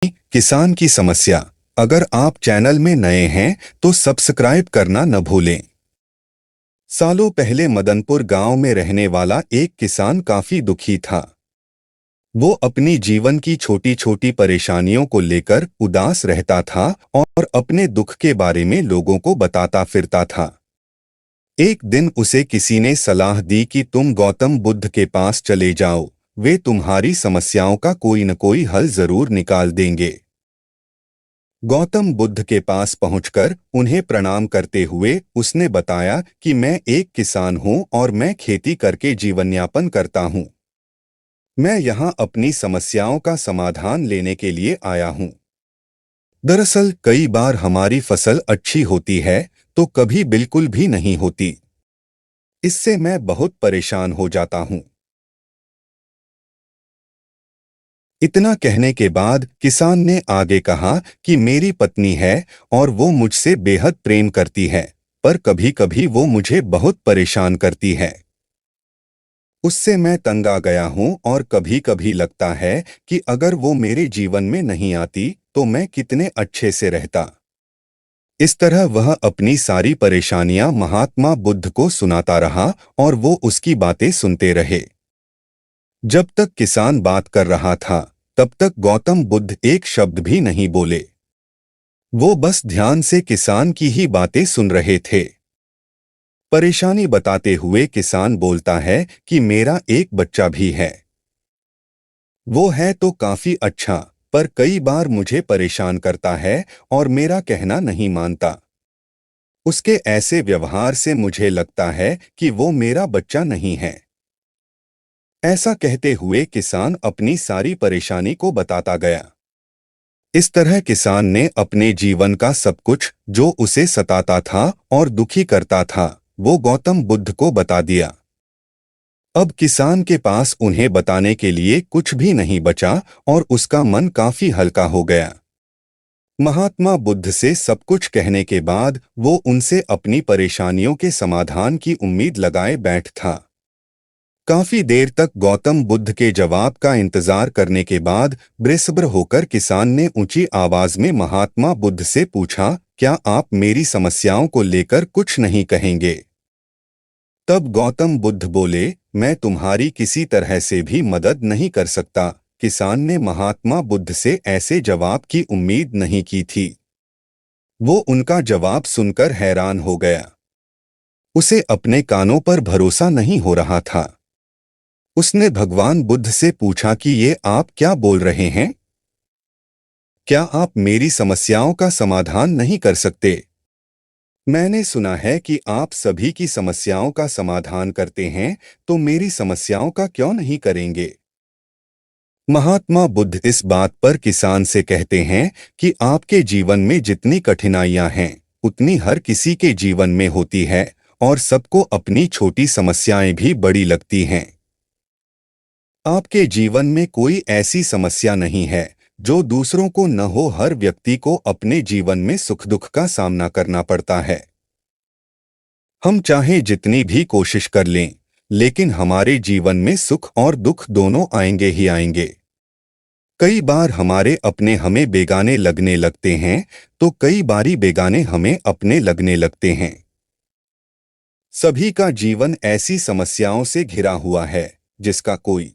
किसान की समस्या। अगर आप चैनल में नए हैं तो सब्सक्राइब करना न भूलें। सालों पहले मदनपुर गांव में रहने वाला एक किसान काफी दुखी था। वो अपनी जीवन की छोटी छोटी परेशानियों को लेकर उदास रहता था और अपने दुख के बारे में लोगों को बताता फिरता था। एक दिन उसे किसी ने सलाह दी कि तुम गौतम बुद्ध के पास चले जाओ, वे तुम्हारी समस्याओं का कोई न कोई हल जरूर निकाल देंगे। गौतम बुद्ध के पास पहुंचकर उन्हें प्रणाम करते हुए उसने बताया कि मैं एक किसान हूं और मैं खेती करके जीवनयापन करता हूं। मैं यहां अपनी समस्याओं का समाधान लेने के लिए आया हूं। दरअसल कई बार हमारी फसल अच्छी होती है तो कभी बिल्कुल भी नहीं होती। इससे मैं बहुत परेशान हो जाता हूं। इतना कहने के बाद किसान ने आगे कहा कि मेरी पत्नी है और वो मुझसे बेहद प्रेम करती है, पर कभी-कभी वो मुझे बहुत परेशान करती है। उससे मैं तंग आ गया हूँ और कभी-कभी लगता है कि अगर वो मेरे जीवन में नहीं आती तो मैं कितने अच्छे से रहता। इस तरह वह अपनी सारी परेशानियां महात्मा बुद्ध को सुनाता रहा और वो उसकी बातें सुनते रहे। जब तक किसान बात कर रहा था, तब तक गौतम बुद्ध एक शब्द भी नहीं बोले। वो बस ध्यान से किसान की ही बातें सुन रहे थे। परेशानी बताते हुए किसान बोलता है कि मेरा एक बच्चा भी है। वो है तो काफी अच्छा, पर कई बार मुझे परेशान करता है और मेरा कहना नहीं मानता। उसके ऐसे व्यवहार से मुझे लगता है कि वो मेरा बच्चा नहीं है। ऐसा कहते हुए किसान अपनी सारी परेशानी को बताता गया। इस तरह किसान ने अपने जीवन का सब कुछ जो उसे सताता था और दुखी करता था, वो गौतम बुद्ध को बता दिया। अब किसान के पास उन्हें बताने के लिए कुछ भी नहीं बचा और उसका मन काफी हल्का हो गया। महात्मा बुद्ध से सब कुछ कहने के बाद वो उनसे अपनी परेशानियों के समाधान की उम्मीद लगाए बैठ था। काफी देर तक गौतम बुद्ध के जवाब का इंतजार करने के बाद बेसब्र होकर किसान ने ऊंची आवाज में महात्मा बुद्ध से पूछा, क्या आप मेरी समस्याओं को लेकर कुछ नहीं कहेंगे? तब गौतम बुद्ध बोले, मैं तुम्हारी किसी तरह से भी मदद नहीं कर सकता। किसान ने महात्मा बुद्ध से ऐसे जवाब की उम्मीद नहीं की थी। वो उनका जवाब सुनकर हैरान हो गया। उसे अपने कानों पर भरोसा नहीं हो रहा था। उसने भगवान बुद्ध से पूछा कि ये आप क्या बोल रहे हैं? क्या आप मेरी समस्याओं का समाधान नहीं कर सकते? मैंने सुना है कि आप सभी की समस्याओं का समाधान करते हैं, तो मेरी समस्याओं का क्यों नहीं करेंगे? महात्मा बुद्ध इस बात पर किसान से कहते हैं कि आपके जीवन में जितनी कठिनाइयां हैं, उतनी हर किसी के जीवन में होती है और सबको अपनी छोटी समस्याएं भी बड़ी लगती हैं। आपके जीवन में कोई ऐसी समस्या नहीं है जो दूसरों को न हो। हर व्यक्ति को अपने जीवन में सुख दुख का सामना करना पड़ता है। हम चाहे जितनी भी कोशिश कर लें, लेकिन हमारे जीवन में सुख और दुख दोनों आएंगे ही आएंगे। कई बार हमारे अपने हमें बेगाने लगने लगते हैं, तो कई बारी बेगाने हमें अपने लगने लगते हैं। सभी का जीवन ऐसी समस्याओं से घिरा हुआ है जिसका कोई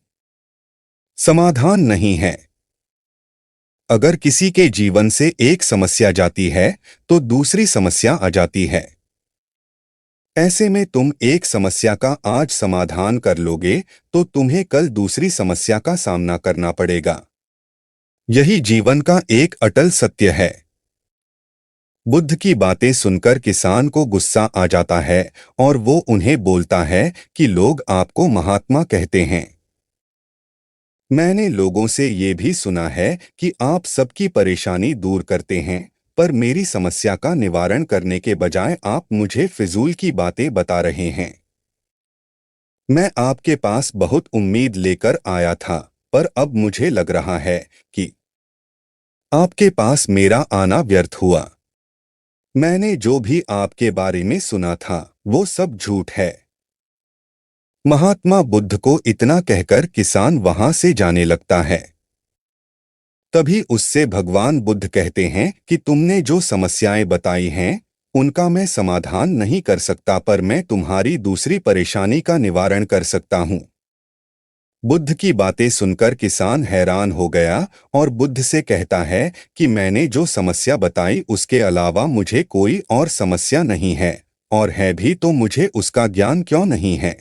समाधान नहीं है। अगर किसी के जीवन से एक समस्या जाती है तो दूसरी समस्या आ जाती है। ऐसे में तुम एक समस्या का आज समाधान कर लोगे तो तुम्हें कल दूसरी समस्या का सामना करना पड़ेगा। यही जीवन का एक अटल सत्य है। बुद्ध की बातें सुनकर किसान को गुस्सा आ जाता है और वो उन्हें बोलता है कि लोग आपको महात्मा कहते हैं। मैंने लोगों से ये भी सुना है कि आप सबकी परेशानी दूर करते हैं, पर मेरी समस्या का निवारण करने के बजाय आप मुझे फिजूल की बातें बता रहे हैं। मैं आपके पास बहुत उम्मीद लेकर आया था, पर अब मुझे लग रहा है कि आपके पास मेरा आना व्यर्थ हुआ। मैंने जो भी आपके बारे में सुना था, वो सब झूठ है। महात्मा बुद्ध को इतना कहकर किसान वहां से जाने लगता है। तभी उससे भगवान बुद्ध कहते हैं कि तुमने जो समस्याएं बताई हैं, उनका मैं समाधान नहीं कर सकता, पर मैं तुम्हारी दूसरी परेशानी का निवारण कर सकता हूँ। बुद्ध की बातें सुनकर किसान हैरान हो गया और बुद्ध से कहता है कि मैंने जो समस्या बताई उसके अलावा मुझे कोई और समस्या नहीं है, और है भी तो मुझे उसका ज्ञान क्यों नहीं है।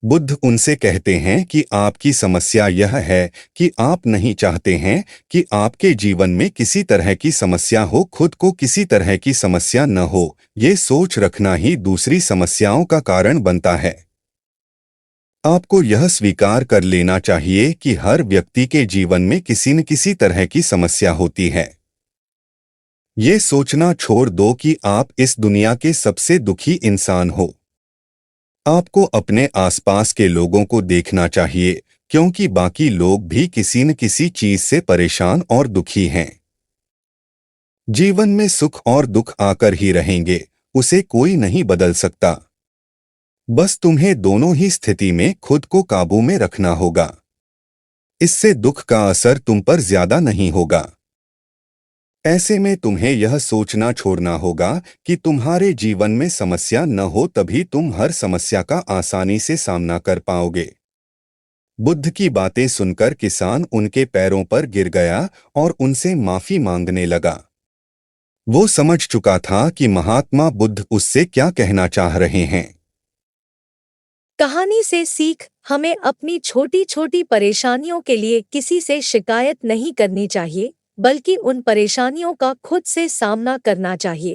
बुद्ध उनसे कहते हैं कि आपकी समस्या यह है कि आप नहीं चाहते हैं कि आपके जीवन में किसी तरह की समस्या हो, खुद को किसी तरह की समस्या न हो। ये सोच रखना ही दूसरी समस्याओं का कारण बनता है। आपको यह स्वीकार कर लेना चाहिए कि हर व्यक्ति के जीवन में किसी न किसी तरह की समस्या होती है। ये सोचना छोड़ दो कि आप इस दुनिया के सबसे दुखी इंसान हो। आपको अपने आसपास के लोगों को देखना चाहिए, क्योंकि बाकी लोग भी किसी न किसी चीज से परेशान और दुखी हैं। जीवन में सुख और दुख आकर ही रहेंगे, उसे कोई नहीं बदल सकता। बस तुम्हें दोनों ही स्थिति में खुद को काबू में रखना होगा। इससे दुख का असर तुम पर ज्यादा नहीं होगा। ऐसे में तुम्हें यह सोचना छोड़ना होगा कि तुम्हारे जीवन में समस्या न हो, तभी तुम हर समस्या का आसानी से सामना कर पाओगे। बुद्ध की बातें सुनकर किसान उनके पैरों पर गिर गया और उनसे माफी मांगने लगा। वो समझ चुका था कि महात्मा बुद्ध उससे क्या कहना चाह रहे हैं। कहानी से सीख, हमें अपनी छोटी छोटी परेशानियों के लिए किसी से शिकायत नहीं करनी चाहिए, बल्कि उन परेशानियों का खुद से सामना करना चाहिए।